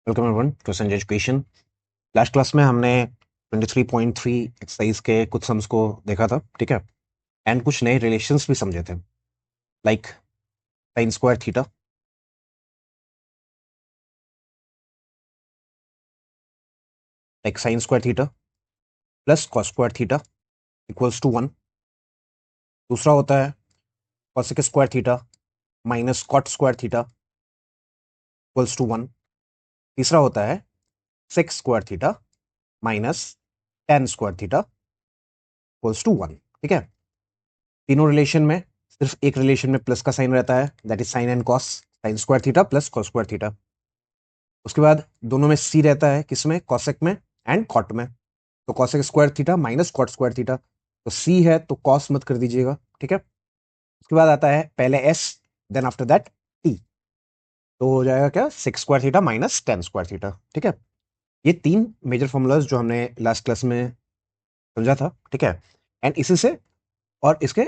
Welcome everyone to Sanjay education. Last class में हमने 23.3 exercise के कुछ सम्स को देखा था, ठीक है, एंड कुछ नए रिलेशंस भी समझे थे, like sine square theta, plus cos square theta equals to 1। दूसरा होता है cosec square theta minus cot square theta equals to 1। तीसरा होता है sec square theta minus tan square theta equals to 1, ठीक है। तीनों रिलेशन में सिर्फ एक रिलेशन में प्लस का साइन रहता है, that is sign and cos, sign square theta plus cos square theta. उसके बाद दोनों में सी रहता है, किसमें, कॉसेक में एंड कॉट में। तो cosec square theta minus cot square theta, तो सी है तो कॉस मत कर दीजिएगा, ठीक है। उसके बाद आता है पहले S, then after that T, तो हो जाएगा क्या, sec square theta minus tan square theta, ठीक है। ये तीन मेजर फॉर्मूलाज जो हमने लास्ट क्लास में समझा था, ठीक है। एंड इसी से और इसके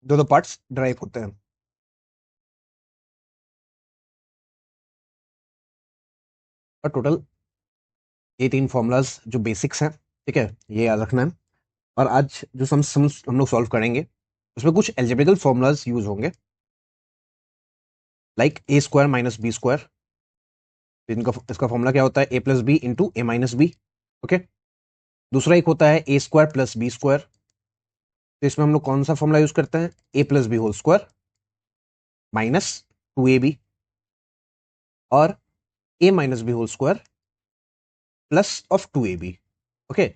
दो दो पार्ट्स ड्राइव होते हैं। और टोटल ये तीन फॉर्मूलाज जो बेसिक्स हैं, ठीक है, ये याद रखना है। और आज जो हम लोग सॉल्व करेंगे उसमें कुछ एल्जेब्रिकल फॉर्मूलाज यूज होंगे, like A square minus B square. इनका इसका फॉर्मूला क्या होता है, A plus B into A minus B, okay. दूसरा एक होता है A square plus B square, तो इसमें हम लोग कौन सा फॉर्मूला यूज करते हैं, A plus B whole square minus two A B, और A minus B whole square plus of two A B, okay.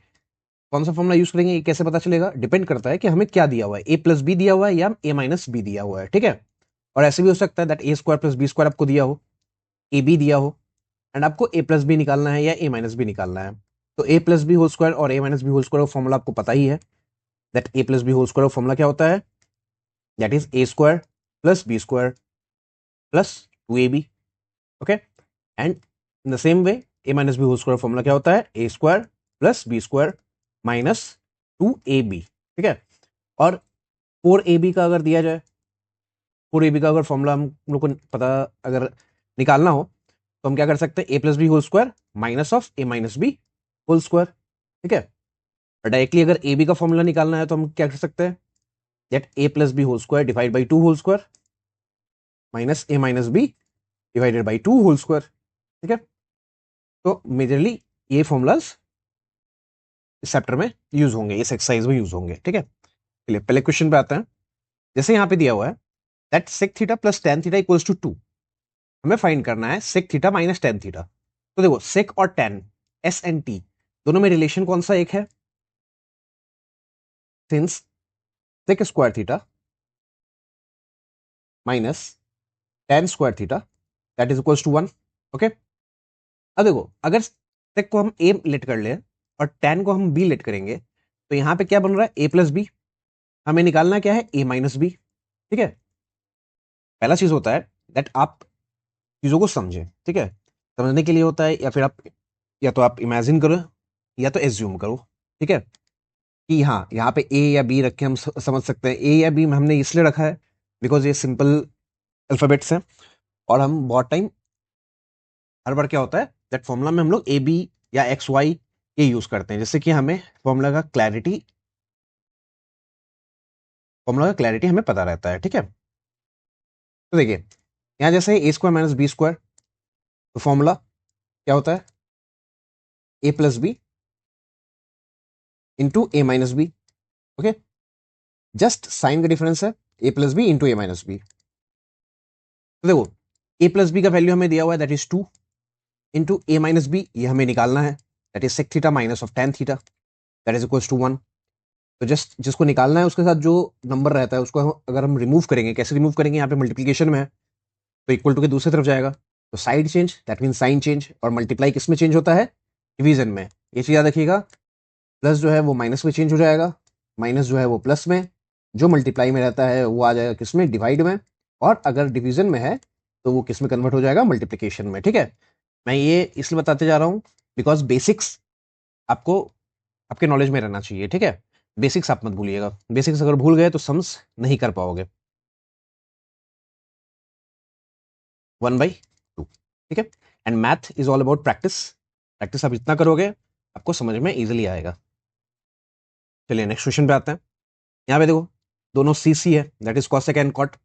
कौन सा फॉर्मूला यूज करेंगे ये कैसे पता चलेगा, डिपेंड करता है कि हमें क्या दिया हुआ है, ए प्लस बी दिया हुआ है या ए माइनस बी दिया हुआ है, ठीक है। और ऐसे भी हो सकता है that A square plus B square आपको दिया हो, ए बी दिया हो, एंड आपको ए प्लस बी निकालना है या ए माइनस बी निकालना है। तो A plus B whole square और A minus B whole square का फॉर्मूला आपको पता ही है, that A plus B whole square का फॉर्मूला क्या होता है, that is A square plus B square plus two A B, okay. And in the same way A minus B whole square formula क्या होता है, A square plus B square minus two A B, ठीक है। और four A B का अगर दिया जाए, फोर ए बी का अगर फॉर्मूला हम लोग को पता अगर निकालना हो, तो हम क्या कर सकते हैं, A plus B whole square minus of A minus B whole square, ठीक है। और डायरेक्टली अगर ए बी का फॉर्मूला निकालना है तो हम क्या कर सकते हैं, that A plus B whole square divide by two whole square minus A minus B divided by two whole square, ठीक है। तो मेजरली ये फॉर्मूलाज इस चैप्टर में यूज होंगे, इस एक्सरसाइज में यूज होंगे, ठीक है। चलिए पहले क्वेश्चन पे आते हैं। जैसे यहाँ पे दिया हुआ है that sec theta plus tan theta equals to two, हमें फाइंड करना है sec theta minus tan theta. तो देखो सेक और टेन, एस एंड टी, दोनों में रिलेशन कौन सा एक है, since sec square theta minus tan square theta that is equals to one, okay. अब देखो अगर सेक को हम ए लेट कर ले और टेन को हम बी लेट करेंगे, तो यहां पे क्या बन रहा है, ए प्लस बी। हमें निकालना क्या है, ए माइनस बी, ठीक है। पहला चीज होता है दैट आप चीजों को समझें, ठीक है। समझने के लिए होता है या फिर आप या तो आप इमेजिन करो या तो एज्यूम करो, ठीक है, कि हाँ यहाँ पे ए या बी रख के हम समझ सकते हैं। ए या बी हमने इसलिए रखा है बिकॉज ये सिंपल अल्फाबेट्स हैं, और हम बहुत टाइम हर बार क्या होता है दैट फॉर्मूला में हम लोग ए बी या एक्स वाई ये यूज करते हैं, जिससे कि हमें फॉर्मूला का क्लैरिटी हमें पता रहता है, ठीक है। तो देखिए यहाँ जैसे A square minus B square, तो फॉर्मूला क्या होता है, A plus B into A minus B, okay. Just sine का डिफरेंस है, A plus B into A minus B. तो देखो ए प्लस बी का वैल्यू हमें दिया हुआ है that is two, into A minus B ये हमें निकालना है, that is sec theta minus of tan theta that is equals to one. तो जस्ट जिसको निकालना है उसके साथ जो नंबर रहता है उसको अगर हम रिमूव करेंगे, कैसे रिमूव करेंगे, यहाँ पे मल्टीप्लीकेशन में है तो इक्वल टू के दूसरी तरफ जाएगा, तो side change that mean sine change, और मल्टीप्लाई किस में चेंज होता है, डिवीजन में। ये चीज याद रखिएगा, प्लस जो है वो माइनस में चेंज हो जाएगा, माइनस जो है वो प्लस में, जो मल्टीप्लाई में रहता है वो आ जाएगा किस में, डिवाइड में, और अगर डिवीजन में है तो वो किस में कन्वर्ट हो जाएगा, मल्टीप्लीकेशन में, ठीक है। मैं ये इसलिए बताते जा रहा हूँ बिकॉज बेसिक्स आपको आपके नॉलेज में रहना चाहिए, ठीक है। बेसिक्स आप मत भूलिएगा, बेसिक्स अगर भूल गए तो सम्स नहीं कर पाओगे, वन बाई टू। ठीक है। And math is all about practice, practice आप जितना करोगे आपको समझ में इजिली आएगा। चलिए नेक्स्ट क्वेश्चन पे आते हैं। यहाँ पे देखो दोनों सी सी है, that is cosec and cot.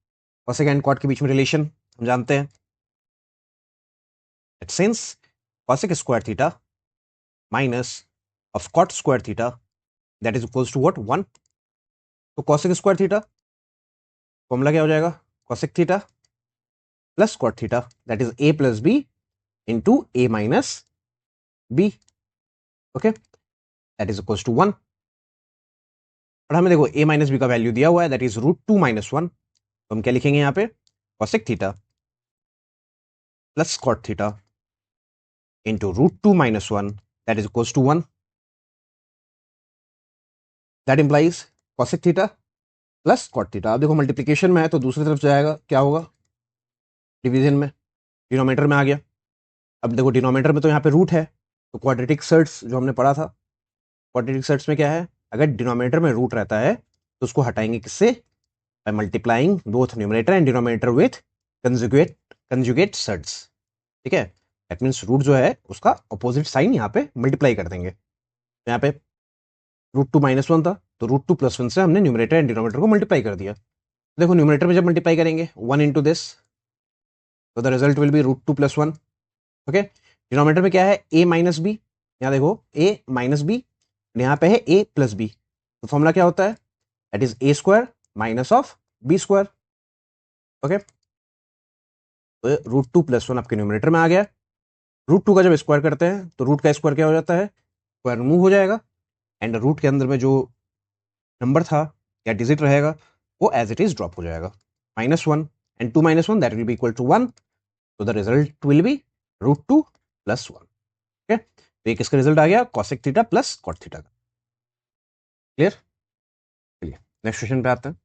Cosec and cot के बीच में रिलेशन हम जानते हैं, since cosec square theta minus of cot square theta that is equals to what 1। तो कॉसेक स्क्वायर थीटा फॉर्मूला क्या हो जाएगा, cosec theta plus cot theta that is A plus B into A minus B, okay, that is equals to 1। और हमें देखो a minus B का value दिया हुआ है दैट इज √2 - 1। तो हम क्या लिखेंगे यहाँ पे, cosec theta plus cot theta into √2 - 1 that is equals to 1। That implies cosec theta plus cot theta. अब देखो मल्टीप्लीकेशन में है तो दूसरी तरफ जाएगा, क्या होगा, डिवीजन में, डिनोमिनेटर में आ गया। अब देखो डिनोमिनेटर में तो यहाँ पे रूट है, तो क्वाड्रेटिक सर्ट्स जो हमने पढ़ा था, क्वाड्रेटिक सर्ट्स में क्या है, अगर डिनोमिनेटर में रूट रहता है तो उसको हटाएंगे किससे, by multiplying both numerator and denominator with conjugate surds. ठीक है, दैट मीन्स रूट जो है उसका अपोजिट साइन यहाँ पे मल्टीप्लाई कर देंगे। तो यहाँ पे √2 - 1 था तो √2 + 1 से हमने न्यूमरेटर एंड डिनोमिनेटर को मल्टीप्लाई कर दिया। देखो न्यूमरेटर में जब मल्टीप्लाई करेंगे 1 इंटू दिस, तो the result will be √2 + 1। Okay, denominator में क्या है, a माइनस बी, यहाँ देखो a माइनस बी, यहाँ पे है a प्लस बी, तो फॉर्मूला क्या होता है, that is a square minus of B square. Okay, तो √2 + 1 आपके न्यूमरेटर में आ गया। √2 का जब स्क्वायर करते हैं तो रूट का स्क्वायर क्या हो जाता है, स्क्वायर रिमूव हो जाएगा, एंड रूट के अंदर में जो नंबर था या डिजिट रहेगा वो एज इट इज ड्रॉप हो जाएगा, -1 and 2 - 1 that will be equal to 1। तो the result will be √2 + 1। Okay, तो ये किसका रिजल्ट आ गया, cosec theta plus cot theta का। क्लियर, चलिए नेक्स्ट क्वेश्चन पे आते हैं।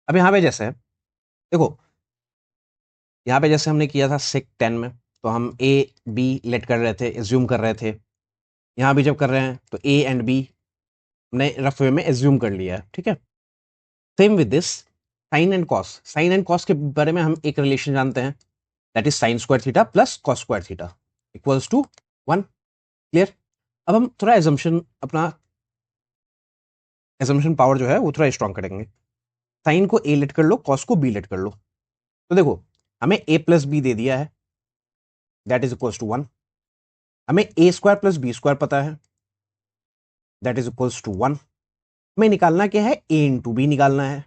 अब यहाँ पे जैसे है, देखो यहाँ पे जैसे हमने किया था सेक 10 में, तो हम ए बी लेट कर रहे थे, एज्यूम कर रहे थे। यहाँ भी जब कर रहे हैं तो ए एंड बी हमने रफ वे में एज्यूम कर लिया है। ठीक है, same with this sine and cos. Sine and cos के बारे में हम एक रिलेशन जानते हैं, that is sine square theta plus cos square theta equals to 1। Clear, अब हम थोड़ा एजम्पशन, अपना एजम्पशन पावर जो है वो थोड़ा स्ट्रॉन्ग करेंगे। साइन को ए लेट कर लो, कॉस को बी लेट कर लो। तो देखो हमें a प्लस बी दे दिया है दैट इज इक्वल्स टू 1। हमें a square plus B square पता है दैट इज इक्वल्स टू 1। हमें निकालना क्या है, a इंटू बी निकालना है,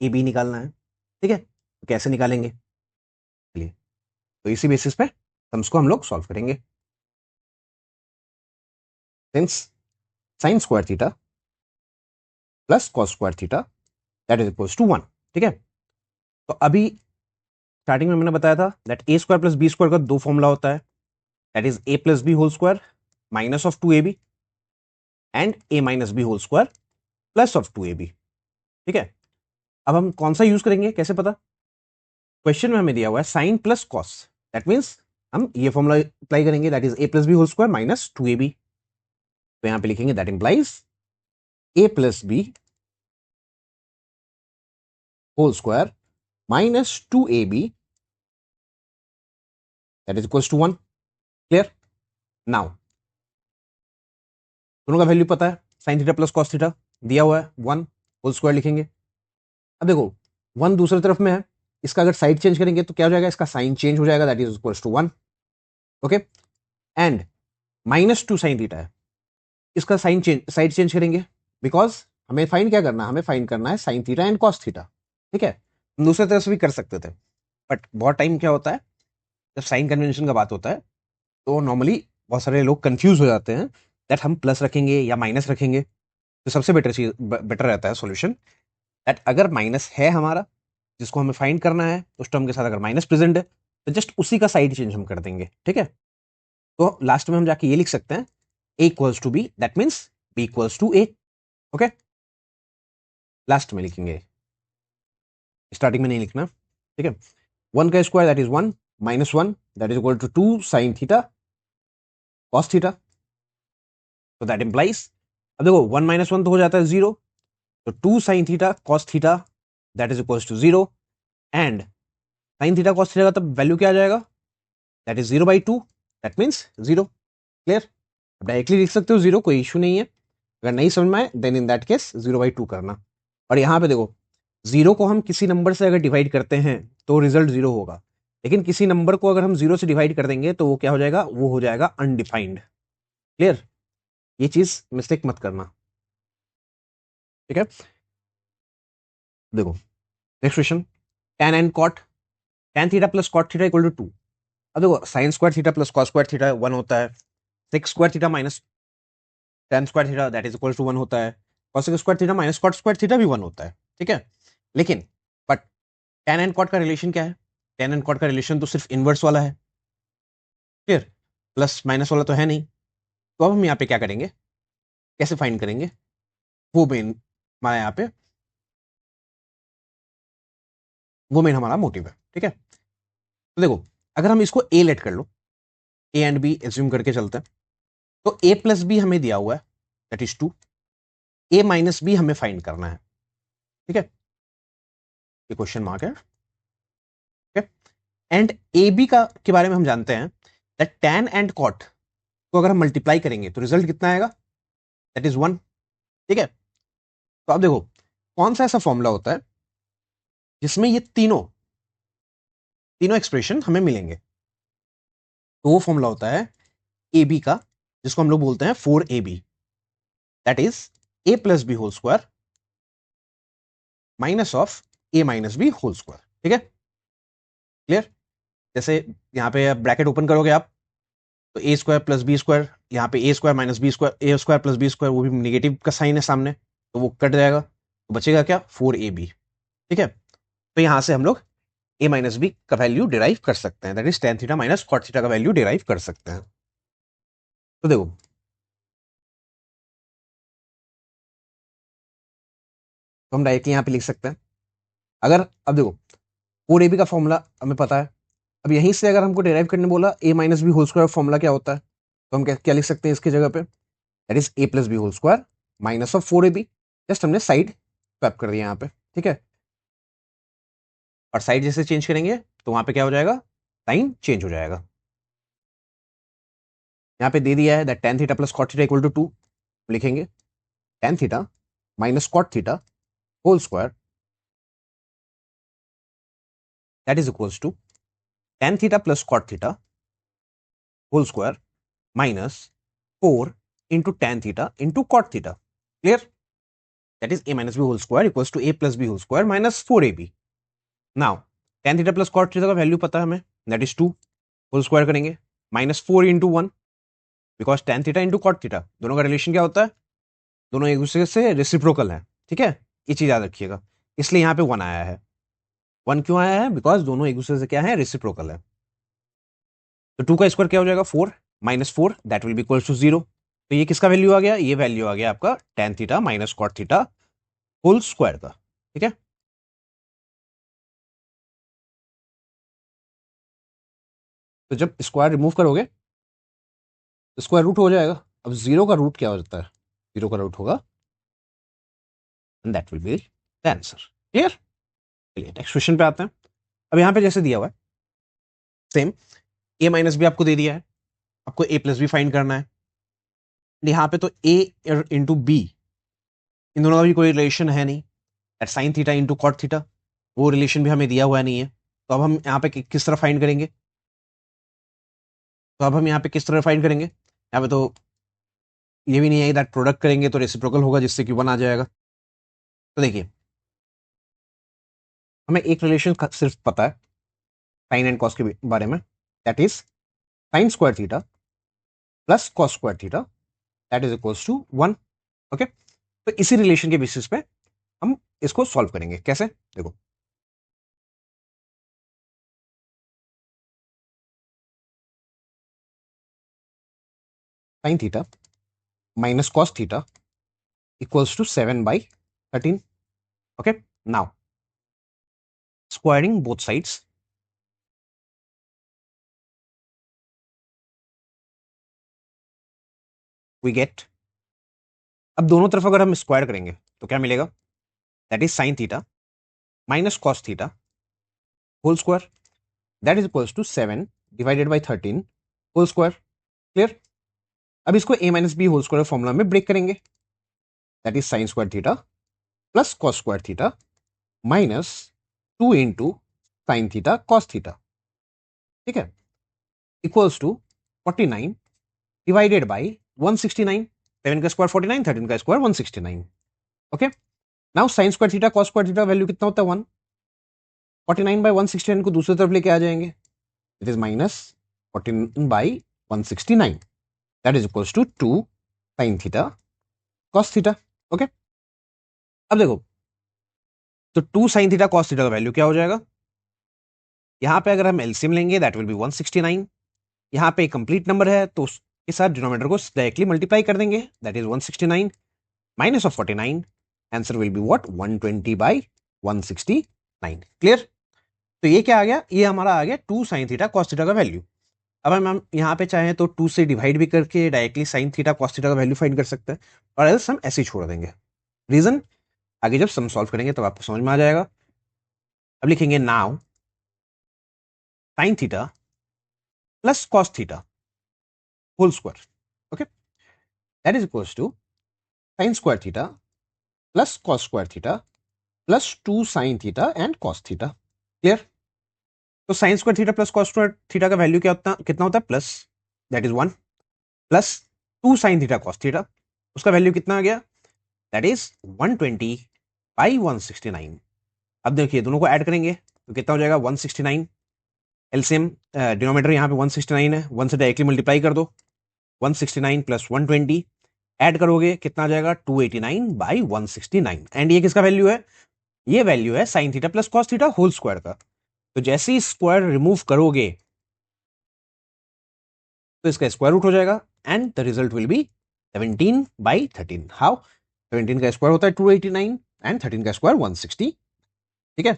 ए बी निकालना है। ठीक है, तो कैसे निकालेंगे, चलिए तो इसी बेसिस पे सम्स को हम लोग सॉल्व करेंगे। Since sine square theta plus cos square theta that is equals to 1। ठीक है, तो अभी स्टार्टिंग में मैंने बताया था that a square plus B square का दो फॉर्मूला होता है, that is a plus B whole square minus of 2ab and a minus B whole square plus of 2ab। ठीक है, अब हम कौन सा यूज करेंगे, कैसे पता, क्वेश्चन में हमें दिया हुआ है sine plus cos, that means हम ये फॉर्मूला अप्लाई करेंगे, that is a plus B whole square minus 2ab। तो यहां पे लिखेंगे that implies a plus B whole square minus 2ab that is equals to 1। Clear, now दोनों का value पता है, sine theta plus cos theta दिया हुआ है 1 होल स्क्वायर लिखेंगे। अब देखो 1 दूसरी तरफ में है, इसका अगर साइड चेंज करेंगे तो क्या हो जाएगा, इसका साइन चेंज हो जाएगा that is equals to 1। Okay, and -2 sine theta है, इसका साइन चेंज, साइड चेंज करेंगे, बिकॉज हमें फाइंड क्या करना है, हमें फाइंड करना है sine theta and cos theta. ठीक है, हम दूसरे तरफ से भी कर सकते थे, बट बहुत टाइम क्या होता है जब साइन कन्वेंशन का बात होता है तो नॉर्मली बहुत सारे लोग कंफ्यूज हो जाते हैं दैट हम प्लस रखेंगे या माइनस रखेंगे। तो सबसे बेटर चीज, बेटर रहता है सॉल्यूशन दैट अगर माइनस है हमारा जिसको हमें फाइंड करना है, उस टर्म के साथ अगर माइनस प्रेजेंट है तो जस्ट उसी का साइड चेंज हम कर देंगे। ठीक है, तो लास्ट में हम जाके ये लिख सकते हैं a equals to B, that means b equals to a। Okay, last में लिखेंगे, स्टार्टिंग में नहीं लिखना। ठीक है, 1 का square that is 1 -1 that is equal to 2 sine theta cos theta. तो दैट इंप्लाइज, अब देखो 1 - 1 तो हो जाता है 0, तो 2 sine theta cos theta that is equals to 0, and sine theta cos theta का तब वैल्यू क्या आ जाएगा, that is 0/2, that means 0। Clear? अब डायरेक्टली लिख सकते हो 0, कोई इशू नहीं है। अगर नहीं समझ में आए देन इन दैट केस 0/2 करना। और यहाँ पे देखो, 0 को हम किसी नंबर से अगर डिवाइड करते हैं तो रिजल्ट 0 होगा, लेकिन किसी नंबर को अगर हम 0 से डिवाइड कर देंगे तो वो क्या हो जाएगा, वो हो जाएगा अनडिफाइंड। क्लियर? ये चीज मिस्टेक मत करना, ठीक है? देखो next question, tan and cot, tan theta plus cot theta equal to 2। अब देखो sine square theta plus cos square theta 1 होता है, sec square theta minus tan square theta that is equal to 1 होता है, cosec square theta minus cot square theta भी 1 होता है, ठीक है? लेकिन बट tan एंड cot का रिलेशन क्या है? tan एंड cot का रिलेशन तो सिर्फ इनवर्स वाला है। क्लियर? प्लस माइनस वाला तो है नहीं। तो अब हम यहाँ पे क्या करेंगे, कैसे फाइंड करेंगे, वो मेन हमारा यहाँ पे, वो मेन हमारा मोटिव है, ठीक है? तो देखो, अगर हम इसको ए लेट कर लो, ए एंड बी एज्यूम करके चलते हैं, तो ए प्लस बी हमें दिया हुआ है that is 2, A minus B हमें फाइंड करना है, ठीक है? ये क्वेश्चन मार्क है, ठीक है? एंड ए बी का के बारे में हम जानते हैं दैट tan एंड cot को अगर हम मल्टीप्लाई करेंगे तो रिजल्ट कितना आएगा, दैट इज 1, ठीक है? तो अब देखो कौन सा ऐसा फॉर्मूला होता है जिसमें ये तीनों तीनों एक्सप्रेशन हमें मिलेंगे। तो वो फॉर्मूला होता है ए बी का, जिसको हम लोग बोलते हैं 4ab, that is a plus B whole square minus of a minus B whole square, ठीक है? क्लियर? जैसे यहां पे ब्रैकेट ओपन करोगे आप तो ए स्क्वायर प्लस बी स्क्वायर, यहाँ पे ए स्क्वायर माइनस बी स्क्वायर, ए स्क्वायर प्लस बी स्क्वायर, वो भी नेगेटिव का साइन है सामने, तो वो कट जाएगा, तो बचेगा क्या, 4ab, ठीक है? तो यहां से हम लोग a माइनस बी का वैल्यू डिराइव कर सकते हैं, that is tan theta minus cot theta का वैल्यू डिराइव कर सकते हैं। तो देखो तो हम डायरेक्टली यहाँ पे लिख सकते हैं, अगर अब देखो 4ab का फॉर्मूला हमें पता है, अब यहीं से अगर हमको डिराइव करने बोला a minus B whole square formula क्या होता है, तो हम क्या क्या लिख सकते हैं इसकी जगह पे, that is a plus B whole square minus of 4ab, just हमने साइड स्वैप कर दिया यहाँ पे, ठीक है? और साइड जैसे चेंज करेंगे तो वहां पे क्या हो जाएगा, साइन चेंज हो जाएगा। यहाँ पे दे दिया है that tan theta plus cot theta equal to 2, लिखेंगे tan theta minus cot theta whole square that is equals to tan theta plus cot theta whole square minus 4 into tan theta into cot theta. Clear? That is a minus B whole square equals to a plus B whole square minus 4ab। Now tan theta plus cot theta का value पता है हमें, that is 2, whole square करेंगे minus 4 into 1, because tan theta into cot theta दोनों का relation क्या होता है, दोनों एक दूसरे से रेसिप्रोकल है, ठीक है? ये चीज याद रखिएगा, इसलिए यहाँ पे 1 आया है। 1 क्यों आया है, बिकॉज दोनों एक दूसरे से क्या है, रेसिप्रोकल है। तो 2 का स्क्वायर क्या हो जाएगा, 4 minus 4 that will be equal to 0। तो ये किसका वैल्यू आ गया, ये वैल्यू आ गया आपका tan theta minus cot theta whole square का, ठीक है? तो जब स्क्वायर रिमूव करोगे तो स्क्वायर रूट हो जाएगा। अब 0 का रूट क्या हो जाता है, 0 का रूट होगा, and that will be the answer. Clear? चलिए नेक्स्ट क्वेश्चन पे आते हैं। अब यहाँ पे जैसे दिया हुआ है सेम, a माइनस बी आपको दे दिया है, आपको a प्लस बी फाइंड करना है। यहाँ पे तो a इंटू बी, इन दोनों का भी कोई रिलेशन है नहीं, at sine theta into cot theta, वो रिलेशन भी हमें दिया हुआ नहीं है। तो अब हम यहाँ पे किस तरह फाइंड करेंगे, तो अब हम यहाँ पे किस तरह फाइंड करेंगे, यहाँ पे तो ये भी नहीं है दैट प्रोडक्ट करेंगे तो रेसिप्रोकल होगा जिससे कि 1 आ जाएगा। तो देखिए हमें एक रिलेशन सिर्फ पता है साइन एंड कॉस के बारे में, that is sine square theta plus cos square theta that is equals to 1। Okay, तो इसी रिलेशन के बेसिस पे हम इसको सॉल्व करेंगे। कैसे, देखो sine theta minus cos theta equals to 7/13। Okay, now squaring both sides, we get, अब दोनों तरफ अगर हम स्क्वायर करेंगे तो क्या मिलेगा, that is sine theta minus cos theta whole square that is equals to 7 divided by 13 whole square. Clear? अब इसको a minus B whole square formula में ब्रेक करेंगे, that is sine square theta plus cos square theta minus 2 into sine theta cos theta, ठीक है, equals to 49 divided by 169। 7 का square 49, 13 का square 169। Okay, now sine square theta cos square theta value कितना होता है 1। 49 by 169 को दूसरी तरफ लेके आ जाएंगे, it is minus 14 by 169, that is equals to 2 sine theta cos theta. Okay, अब देखो, तो 2 साइन थीटा कॉस थीटा का वैल्यू क्या हो जाएगा, यहां पे अगर हम एलसीएम लेंगे दैट विल बी 169। यहां पे कंप्लीट नंबर है तो उसके साथ डिनोमिनेटर को डायरेक्टली मल्टीप्लाई कर देंगे, that is 169 minus of 49, answer will be what 120 by 169। Clear? तो ये क्या आ गया, ये हमारा आ गया 2 साइन थीटा कॉस थीटा का वैल्यू। अब हम यहाँ पे चाहें तो 2 से डिवाइड भी करके directly sign theta cos theta का वैल्यू फाइंड कर सकते हैं, और एल्स हम ऐसे ही छोड़ देंगे। रीजन आगे जब सम सॉल्व करेंगे तब आपको समझ में आ जाएगा। अब लिखेंगे now sine theta plus cos theta whole square, okay, that is equals to sine square theta plus cos square theta plus 2 sine theta and cos theta. Clear? तो sine square theta plus cos square theta का value क्या होता कितना होता है plus, that is 1, plus 2 sine theta cos theta, उसका value कितना आ गया, दैट इज 120 बाई 169। अब देखिए दोनों को ऐड करेंगे तो कितना हो जाएगा 169, एलसीएम डिनोमिनेटर यहाँ पे 169 है, 1 से डायरेक्टली मल्टीप्लाई कर दो, 169 प्लस 120 ऐड करोगे कितना आ जाएगा 289 बाई 169। एंड ये किसका वैल्यू है, ये वैल्यू है sine theta plus cos theta whole square का। तो जैसे ही स्क्वायर रिमूव करोगे तो इसका स्क्वायर रूट हो जाएगा and the result will B 17 by 13। How, 17 का स्क्वायर होता है 289 एंड 13 का स्क्वायर 160। ठीक है,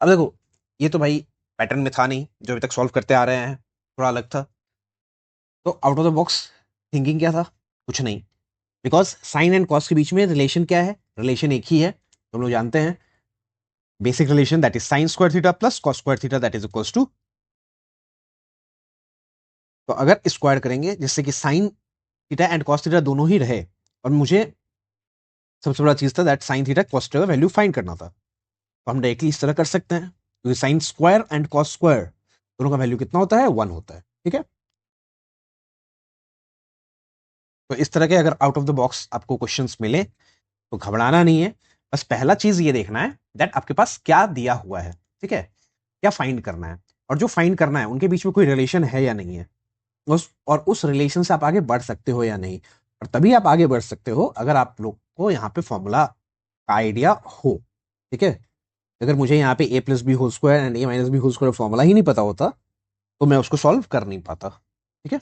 अब देखो ये तो भाई पैटर्न में था नहीं, जो अभी तक सॉल्व करते आ रहे हैं, थोड़ा अलग था। तो out of the box thinking क्या था, कुछ नहीं, बिकॉज साइन एंड कॉस के बीच में रिलेशन क्या है, रिलेशन एक ही है, हम लोग जानते हैं basic relation, that is sine square theta plus cos square theta that is equals to. तो अगर स्क्वायर करेंगे जिससे कि sine theta and cos theta दोनों ही रहे, और मुझे सबसे बड़ा चीज था that sine theta cos theta का वैल्यू फाइंड करना था, तो हम डायरेक्टली इस तरह कर सकते हैं, क्योंकि sine square and cos square दोनों का वैल्यू कितना होता है 1 होता है। ठीक है, तो इस तरह के अगर आउट ऑफ द बॉक्स आपको क्वेश्चंस मिले तो घबराना नहीं है, बस पहला चीज ये देखना है दैट आपके पास क्या दिया हुआ है, ठीक है, क्या फाइंड करना है, और जो फाइंड करना है उनके बीच में कोई रिलेशन है या नहीं है, उस रिलेशन से आप आगे बढ़ सकते हो या नहीं। और तभी आप आगे बढ़ सकते हो अगर आप लोग को यहाँ पे फॉर्मूला का आइडिया हो। ठीक है, अगर मुझे यहाँ पे A plus B whole square and A minus B whole square formula ही नहीं पता होता तो मैं उसको सॉल्व कर नहीं पाता। ठीक है,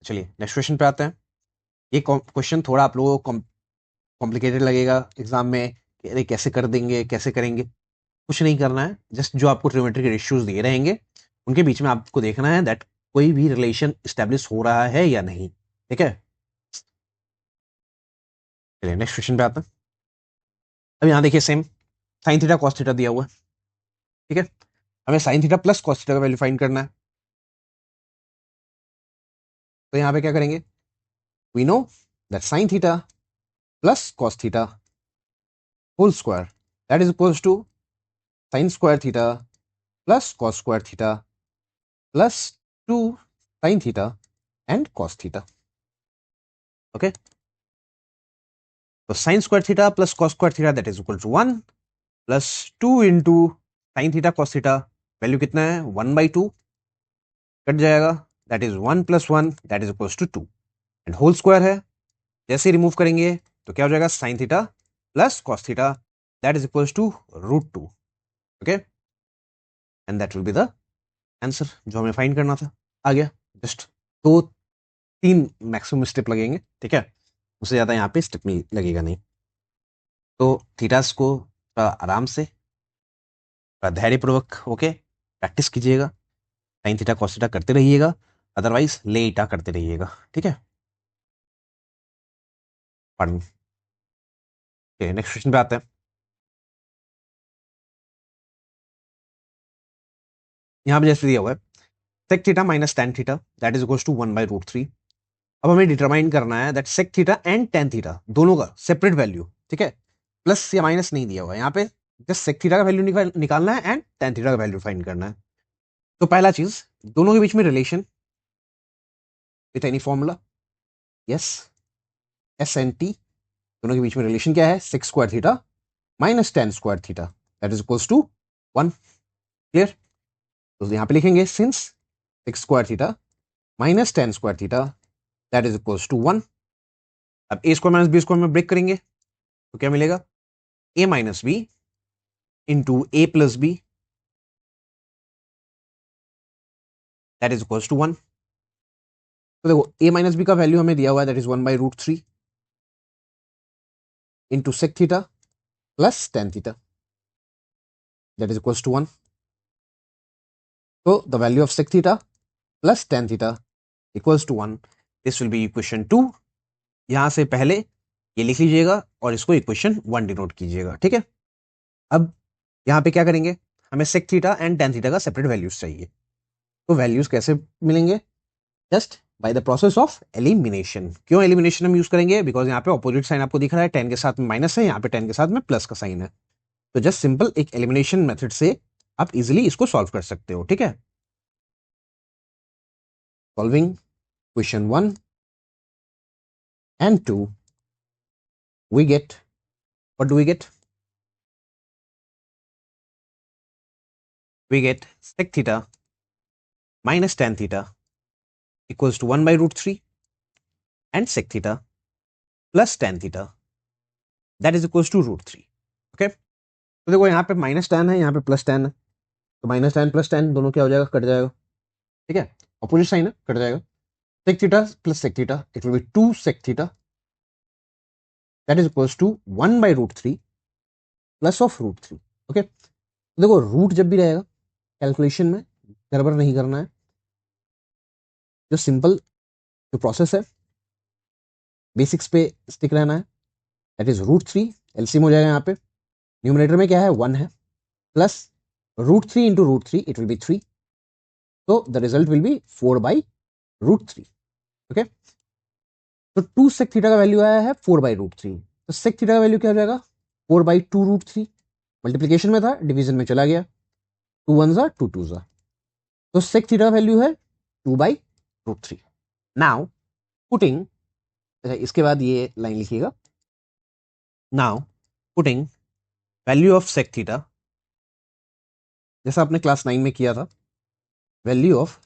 चलिए नेक्स्ट क्वेश्चन पे आते हैं। ये क्वेश्चन थोड़ा आप लोगों को कॉम्प्लिकेटेड लगेगा एग्जाम में कि अरे कैसे कर देंगे कैसे करेंगे, कुछ नहीं करना है, जस्ट जो आपको ट्रिग्नोमेट्री के रेशियोज दिए रहेंगे उनके बीच में आपको देखना है दैट कोई भी रिलेशन स्टैब्लिश हो रहा है या नहीं। ठीक है, चलिए नेक्स्ट क्वेश्चन पे आते हैं। अब यहाँ देखिए same sine theta cos theta दिया हुआ है, ठीक है, हमें sine theta plus cos theta का वैल्यू फाइंड करना है। तो यहाँ पे क्या करेंगे, we know that sine theta plus cos theta whole square that is equals to sine square theta plus cos square theta plus 2 sine theta and cos theta. Okay, तो sine square theta plus cos square theta that is equal to 1 plus 2 into sine theta cos theta, value कितना है 1/2, कट जाएगा, that is 1 plus 1 that is equal to 2 and whole square है, जैसे remove करेंगे तो क्या हो जाएगा sine theta plus cos theta that is equal to √2। Okay, and that will be the answer जो हमें फाइंड करना था। आ गया, जस्ट 2-3 मैक्सिमम स्टेप लगेंगे, ठीक है, उससे ज्यादा यहाँ पे स्टेप नहीं लगेगा नहीं। तो थीटास को थोड़ा आराम से धैर्यपूर्वक होके प्रैक्टिस कीजिएगा, साइन थीटा कॉस थीटा करते रहिएगा, अदरवाइज ले इटा करते रहिएगा। ठीक है, पढ़ नेक्स्ट क्वेश्चन पे आते हैं। यहाँ पे जैसे दिया हुआ है sec theta minus tan theta that is equals to 1/√3। अब हमें डिटरमाइन करना है that sec theta and tan theta दोनों का सेपरेट वैल्यू, ठीक है, प्लस या माइनस नहीं दिया हुआ यहाँ पे, जस्ट सेक थीटा का वैल्यू निकालना है एंड टेन थीटा का वैल्यू फाइंड करना है। तो पहला चीज, दोनों के बीच में relation with any formula, yes, S N T, दोनों के बीच में रिलेशन क्या है, sec square theta minus tan square theta that is equals to 1। Clear? तो यहाँ पे लिखेंगे since sec square theta minus tan square theta that is equals to 1। अब A square minus B square में ब्रेक करेंगे तो क्या मिलेगा, A minus B into A plus B that is equals to 1। तो देखो ए माइनस बी का value हमें दिया हुआ है that is 1/√3 into sec theta plus tan theta that is equals to 1। तो the value of sec theta plus tan theta equals to 1। This will be equation 2। यहां से पहले ये लिख लीजिएगा और इसको इक्वेशन 1 डिनोट कीजिएगा, ठीक है। अब यहां पे क्या करेंगे, हमें sec theta and tan theta का सेपरेट वैल्यूज चाहिए। तो वैल्यूज कैसे मिलेंगे, just by the process of elimination. क्यों एलिमिनेशन हम यूज करेंगे, बिकॉज यहाँ पे ऑपोजिट साइन आपको दिख रहा है, टेन के साथ में माइनस है, यहाँ पे टेन के साथ में प्लस का साइन है। तो जस्ट सिंपल एक एलिमिनेशन मेथड से आप इजिली इसको सॉल्व कर सकते हो, ठीक है। Solving question 1 and 2 we get, what do we get, we get sec theta minus tan theta equals to 1/√3 and sec theta plus tan theta that is equals to √3। Okay, तो देखो यहाँ पे माइनस टैन है, यहाँ पे plus tan है, तो minus ten plus tan दोनों क्या हो जाएगा, कट जाएगा, ठीक है, अपोजिट साइन है, कट जाएगा। sec theta plus sec theta it will be 2 sec theta that is equals to 1/√3 plus of √3। Okay, तो देखो रूट जब भी रहेगा कैलकुलेशन में गड़बड़ नहीं करना है, जो सिंपल जो प्रोसेस है बेसिक्स पे स्टिक रहना है, दैट इज √3। एलसीएम हो जाएगा यहाँ पे, न्यूमरेटर में क्या है 1 है, plus √3 into √3 it will be 3, तो the result will B 4/√3। Okay, तो 2 सेक थीटा का वैल्यू आया है 4/√3, तो सेक थीटा का वैल्यू क्या हो जाएगा 4/2√3। मल्टीप्लीकेशन में था, डिवीजन में चला गया, 2 1 जा 2 2 जा, तो सेक थीटा का वैल्यू है 2/√3। नाउ पुटिंग, इसके बाद ये लाइन लिखिएगा, now putting value of sec theta, जैसा आपने क्लास 9 में किया था, value of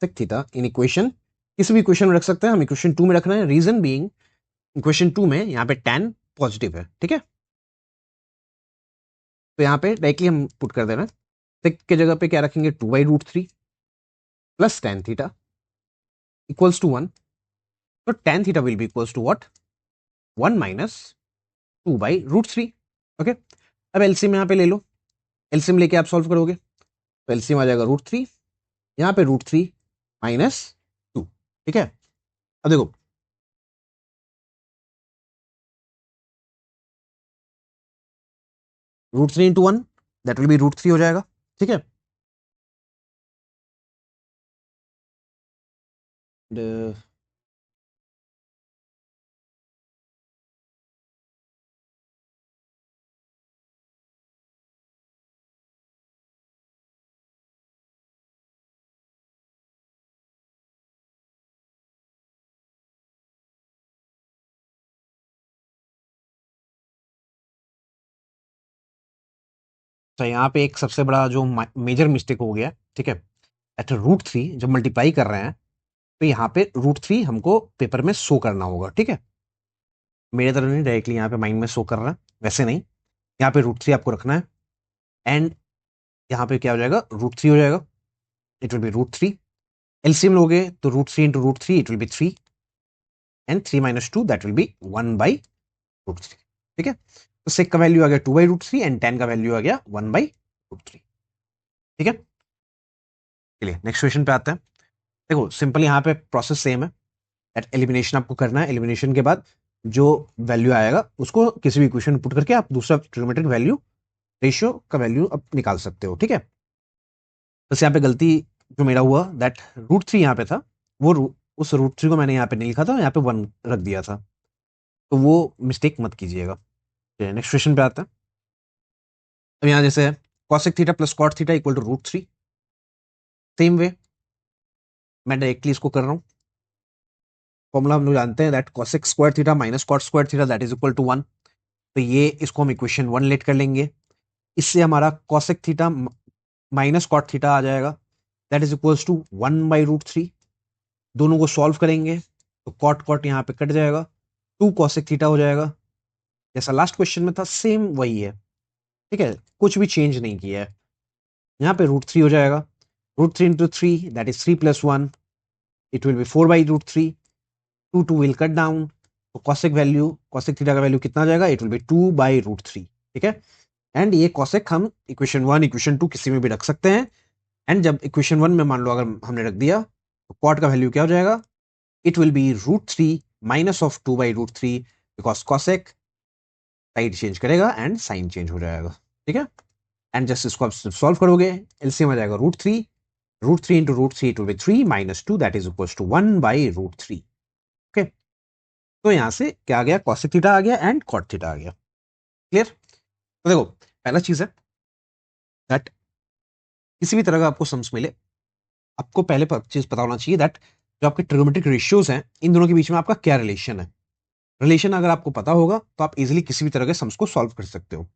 sec theta in equation, किसी भी इक्वेशन में रख सकते हैं, हम इक्वेशन 2 में रख रहे हैं, रीजन बीइंग इक्वेशन 2 में यहाँ पे tan पॉजिटिव है, ठीक है, तो यहाँ पे डायरेक्टली हम पुट कर दे रहे हैं, सेक के जगह पे क्या रखेंगे 2/√3 plus tan theta equals to 1, तो tan theta will be equals to what, 1 minus 2/√3। Okay, अब एलसीएम यहाँ पे ले लो, एलसीएम लेके आप सॉल्व करोगे तो एलसीएम आ जाएगा √3, यहाँ पे √3 माइनस 2, ठीक है। अब देखो √3 इंटू 1 दैट विल बी √3 हो जाएगा, ठीक है। तो यहाँ पे एक सबसे बड़ा जो मेजर मिस्टेक हो गया, ठीक है, एट √3 जब मल्टीप्लाई कर रहे हैं तो यहाँ पे √3 हमको पेपर में शो करना होगा, ठीक है, मेरे तरफ नहीं, डायरेक्टली यहाँ पे माइंड में शो कर रहा है, वैसे नहीं, यहाँ पे √3 आपको रखना है, एंड यहाँ पे क्या हो जाएगा √3 हो जाएगा, इट विल बी √3। एलसीएम लोगे तो √3 into √3 it will be 3 and 3 minus 2 that will B 1/√3, ठीक है। तो सेक का वैल्यू आ गया 2/√3 एंड tan का वैल्यू आ गया 1/√3, ठीक है। चलिए नेक्स्ट क्वेश्चन पे आते हैं। देखो सिंपल यहाँ पे प्रोसेस सेम है, दैट एलिमिनेशन आपको करना है, एलिमिनेशन के बाद जो वैल्यू आएगा उसको किसी भी इक्वेशन में पुट करके आप दूसरा ट्रिग्नोमेट्रिक वैल्यू रेशियो का वैल्यू अब निकाल सकते हो, ठीक है। बस यहाँ पे गलती जो मेरा हुआ दैट √3 यहाँ पे था, वो उस √3 को मैंने यहाँ पे नहीं लिखा था, यहाँ पे 1 रख दिया था, तो वो मिस्टेक मत कीजिएगा। नेक्स्ट क्वेश्चन पे आता है। अब यहाँ जैसे cosec theta plus cot theta equal to √3, same way मैं डायरेक्टली इसको कर रहा हूँ। फॉर्मूला हम लोग जानते हैं that cosec square theta minus cot square theta that is equal to 1। तो ये इसको हम इक्वेशन 1 लेट कर लेंगे। इससे हमारा cosec theta minus cot theta आ जाएगा, दैट इज इक्वल्स टू 1/√3। दोनों को सॉल्व करेंगे तो कॉट कॉट यहाँ पे कट जाएगा, 2 कॉसेक थीटा हो जाएगा। जैसा लास्ट क्वेश्चन में था सेम वही है, ठीक है, कुछ भी चेंज नहीं किया है। यहाँ पे √3 हो जाएगा, √3 into 3 that is 3 plus 1, it will be 4/√3, 2 will cut down, तो कॉसेक वैल्यू, कॉसेक थीटा का वैल्यू कितना आ जाएगा, इट विल बी 2/√3, ठीक है। एंड ये कॉसेक हम इक्वेशन 1 इक्वेशन 2 किसी में भी रख सकते हैं। एंड जब इक्वेशन 1 में मान लो अगर हमने रख दिया तो कॉट का वैल्यू क्या हो जाएगा, it will be √3 minus of 2/√3, because cosec side change करेगा एंड साइन चेंज हो जाएगा, ठीक है। एंड जस्ट इसको आप सॉल्व करोगे, एलसीएम आ जाएगा √3, √3 into √3 it will be 3 minus 2 that is equals to 1/√3, okay. तो यहां से क्या आ गया, कॉसेक थीटा आ गया एंड कॉट थीटा आ गया। क्लियर। तो देखो पहला चीज है दैट किसी भी तरह का आपको सम्स मिले, आपको पहले चीज पता होना चाहिए दैट जो आपके ट्रिगोमेट्रिक रेशियोज हैं इन दोनों के बीच में आपका क्या रिलेशन है। रिलेशन अगर आपको पता होगा तो आप इजिली किसी भी तरह के सम्स को सॉल्व कर सकते हो।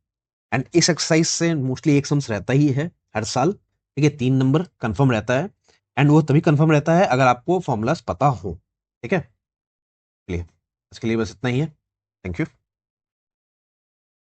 एंड इस एक्सरसाइज से मोस्टली एक सम्स रहता ही है हर साल, ठीक है, 3 नंबर कंफर्म रहता है। एंड वो तभी कंफर्म रहता है अगर आपको फॉर्मूलाज पता हो, ठीक है। चलिए इसके लिए बस इतना ही है। Thank you.